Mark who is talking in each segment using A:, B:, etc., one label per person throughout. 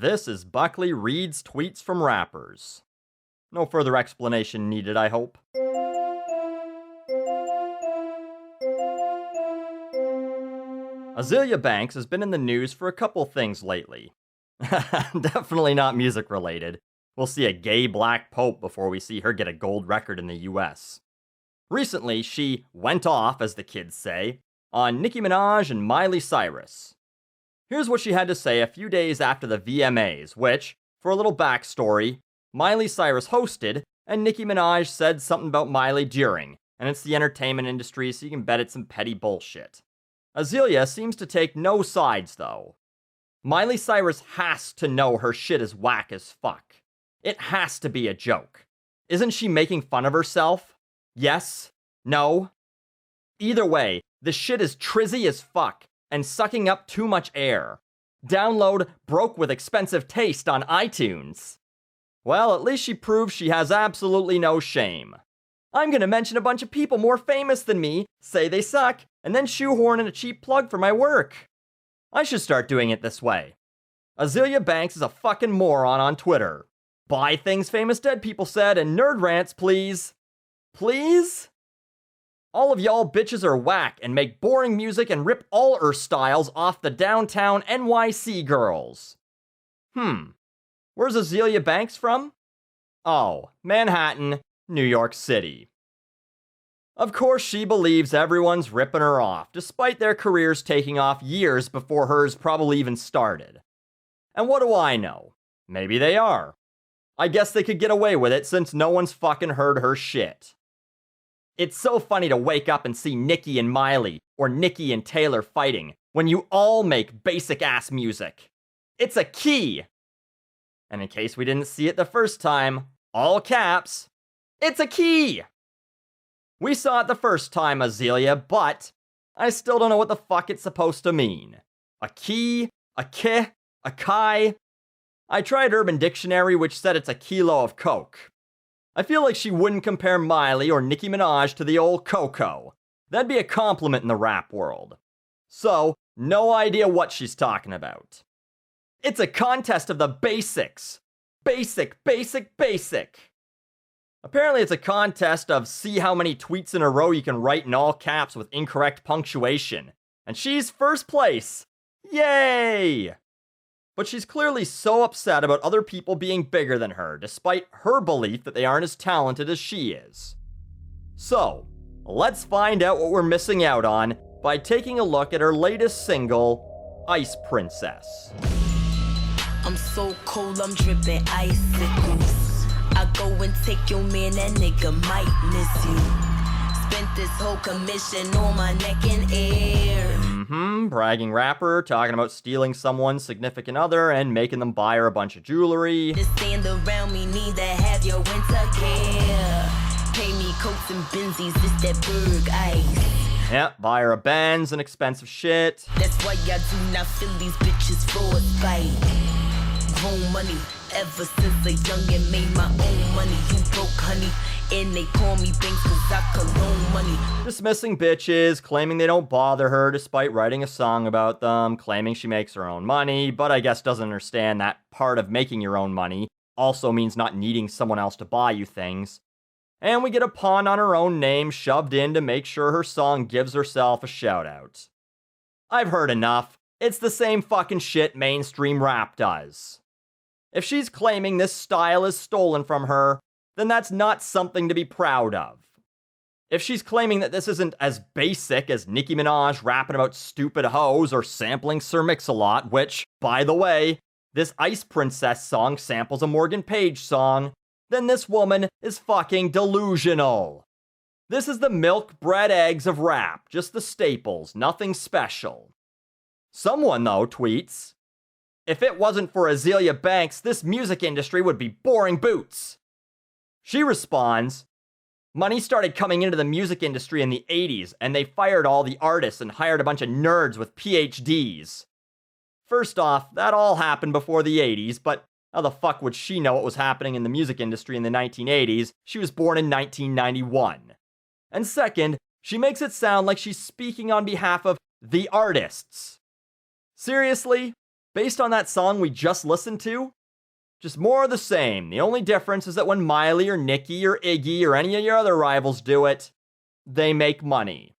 A: This is Buckley reads tweets from rappers. No further explanation needed, I hope. Azealia Banks has been in the news for a couple things lately. Definitely not music related. We'll see a gay black pope before we see her get a gold record in the US. Recently, she went off, as the kids say, on Nicki Minaj and Miley Cyrus. Here's what she had to say a few days after the VMAs, which, for a little backstory, Miley Cyrus hosted, and Nicki Minaj said something about Miley during, and it's the entertainment industry, so you can bet it's some petty bullshit. Azealia seems to take no sides, though. Miley Cyrus has to know her shit is whack as fuck. It has to be a joke. Isn't she making fun of herself? Yes? No? Either way, the shit is trizzy as fuck, and sucking up too much air. Download Broke with Expensive Taste on iTunes. Well, at least she proves she has absolutely no shame. I'm gonna mention a bunch of people more famous than me, say they suck, and then shoehorn in a cheap plug for my work. I should start doing it this way. Azealia Banks is a fucking moron on Twitter. Buy things famous dead people said and nerd rants, please. Please? All of y'all bitches are whack and make boring music and rip all styles off the downtown NYC girls. Where's Azealia Banks from? Oh, Manhattan, New York City. Of course she believes everyone's ripping her off, despite their careers taking off years before hers probably even started. And what do I know? Maybe they are. I guess they could get away with it since no one's fucking heard her shit. It's so funny to wake up and see Nicki and Miley, or Nicki and Taylor fighting, when you all make basic-ass music. It's a key! And in case we didn't see it the first time, all caps, it's a key! We saw it the first time, Azealia, but I still don't know what the fuck it's supposed to mean. A key? A ki? A kai? I tried Urban Dictionary, which said it's a kilo of coke. I feel like she wouldn't compare Miley or Nicki Minaj to the old Coco. That'd be a compliment in the rap world. So, no idea what she's talking about. It's a contest of the basics. Basic, basic, basic. Apparently it's a contest of see how many tweets in a row you can write in all caps with incorrect punctuation. And she's first place. Yay! But she's clearly so upset about other people being bigger than her, despite her belief that they aren't as talented as she is. So, let's find out what we're missing out on by taking a look at her latest single, Ice Princess.
B: I'm so cold, I'm dripping icicles. I go and take your man, that nigga might miss you. Spent this whole commission on my neck and air.
A: Bragging rapper, talking about stealing someone's significant other and making them buy her a bunch of jewelry.
B: The stand around me need to have your winter gear. Pay me coats and benzies, this that Berg ice.
A: Yep, buy her a Benz and expensive shit.
B: That's why I do not feel these bitches for a fight. Grown money, ever since a youngin' made my own money. You broke, honey, and they call me Banks cause I cologne money.
A: Dismissing bitches, claiming they don't bother her despite writing a song about them, claiming she makes her own money, but I guess doesn't understand that part of making your own money also means not needing someone else to buy you things. And we get a pun on her own name shoved in to make sure her song gives herself a shout out. I've heard enough. It's the same fucking shit mainstream rap does. If she's claiming this style is stolen from her, then that's not something to be proud of. If she's claiming that this isn't as basic as Nicki Minaj rapping about stupid hoes or sampling Sir Mix-a-Lot, which, by the way, this Ice Princess song samples a Morgan Page song, then this woman is fucking delusional. This is the milk, bread, eggs of rap, just the staples, nothing special. Someone, though, tweets, if it wasn't for Azealia Banks, this music industry would be boring boots. She responds, money started coming into the music industry in the 80s, and they fired all the artists and hired a bunch of nerds with PhDs. First off, that all happened before the 80s, but how the fuck would she know what was happening in the music industry in the 1980s? She was born in 1991. And second, she makes it sound like she's speaking on behalf of the artists. Seriously? Based on that song we just listened to, just more of the same. The only difference is that when Miley or Nicki or Iggy or any of your other rivals do it, they make money.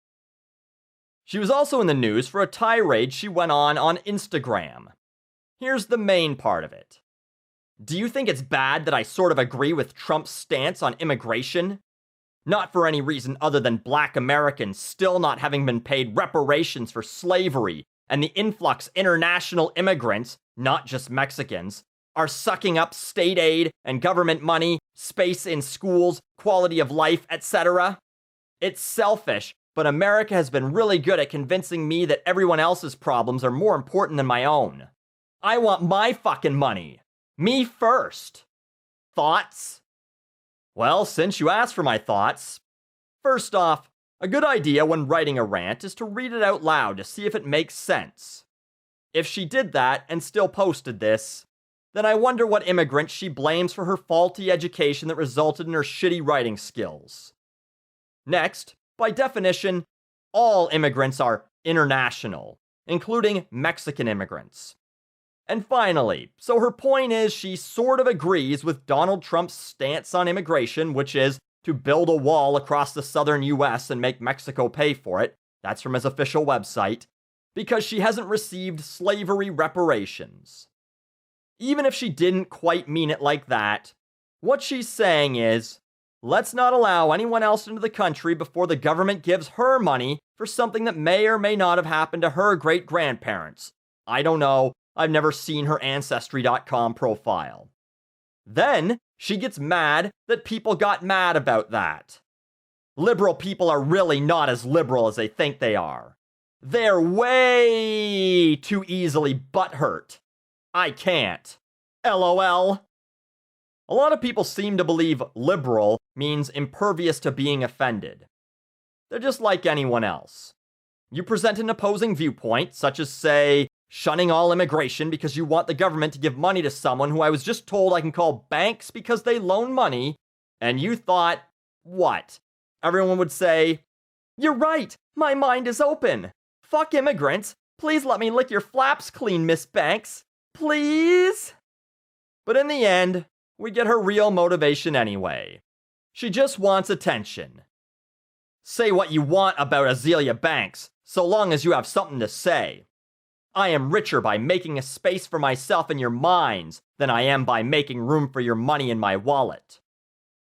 A: She was also in the news for a tirade she went on Instagram. Here's the main part of it. Do you think it's bad that I sort of agree with Trump's stance on immigration? Not for any reason other than black Americans still not having been paid reparations for slavery, and the influx international immigrants, not just Mexicans, are sucking up state aid and government money, space in schools, quality of life, etc. It's selfish, but America has been really good at convincing me that everyone else's problems are more important than my own. I want my fucking money. Me first. Thoughts? Well, since you asked for my thoughts, first off, a good idea when writing a rant is to read it out loud to see if it makes sense. If she did that and still posted this, then I wonder what immigrant she blames for her faulty education that resulted in her shitty writing skills. Next, by definition, all immigrants are international, including Mexican immigrants. And finally, so her point is she sort of agrees with Donald Trump's stance on immigration, which is to build a wall across the southern US and make Mexico pay for it. That's from his official website. Because she hasn't received slavery reparations. Even if she didn't quite mean it like that, what she's saying is, let's not allow anyone else into the country before the government gives her money for something that may or may not have happened to her great-grandparents. I don't know. I've never seen her Ancestry.com profile. Then, she gets mad that people got mad about that. Liberal people are really not as liberal as they think they are. They're way too easily butthurt. I can't. LOL. A lot of people seem to believe liberal means impervious to being offended. They're just like anyone else. You present an opposing viewpoint, such as, say, shunning all immigration because you want the government to give money to someone who I was just told I can call banks because they loan money, and you thought, what? Everyone would say, you're right, my mind is open. Fuck immigrants. Please let me lick your flaps clean, Miss Banks. Please? But in the end, we get her real motivation anyway. She just wants attention. Say what you want about Azealia Banks, so long as you have something to say. I am richer by making a space for myself in your minds than I am by making room for your money in my wallet.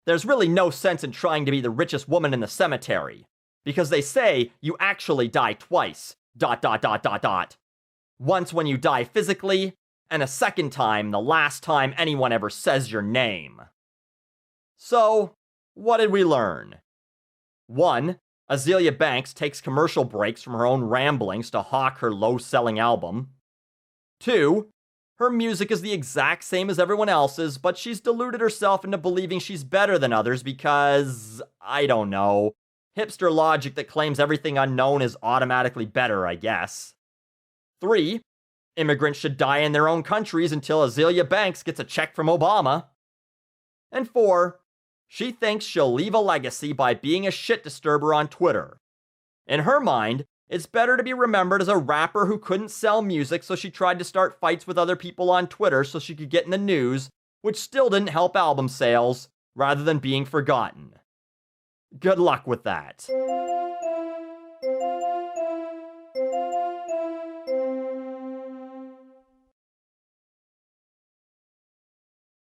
A: There's really no sense in trying to be the richest woman in the cemetery, because they say you actually die twice, ... Once when you die physically, and a second time the last time anyone ever says your name. So, what did we learn? 1. Azealia Banks takes commercial breaks from her own ramblings to hawk her low-selling album. 2. Her music is the exact same as everyone else's, but she's deluded herself into believing she's better than others because, I don't know, hipster logic that claims everything unknown is automatically better, I guess. 3. Immigrants should die in their own countries until Azealia Banks gets a check from Obama. And 4. She thinks she'll leave a legacy by being a shit disturber on Twitter. In her mind, it's better to be remembered as a rapper who couldn't sell music, so she tried to start fights with other people on Twitter so she could get in the news, which still didn't help album sales, rather than being forgotten. Good luck with that.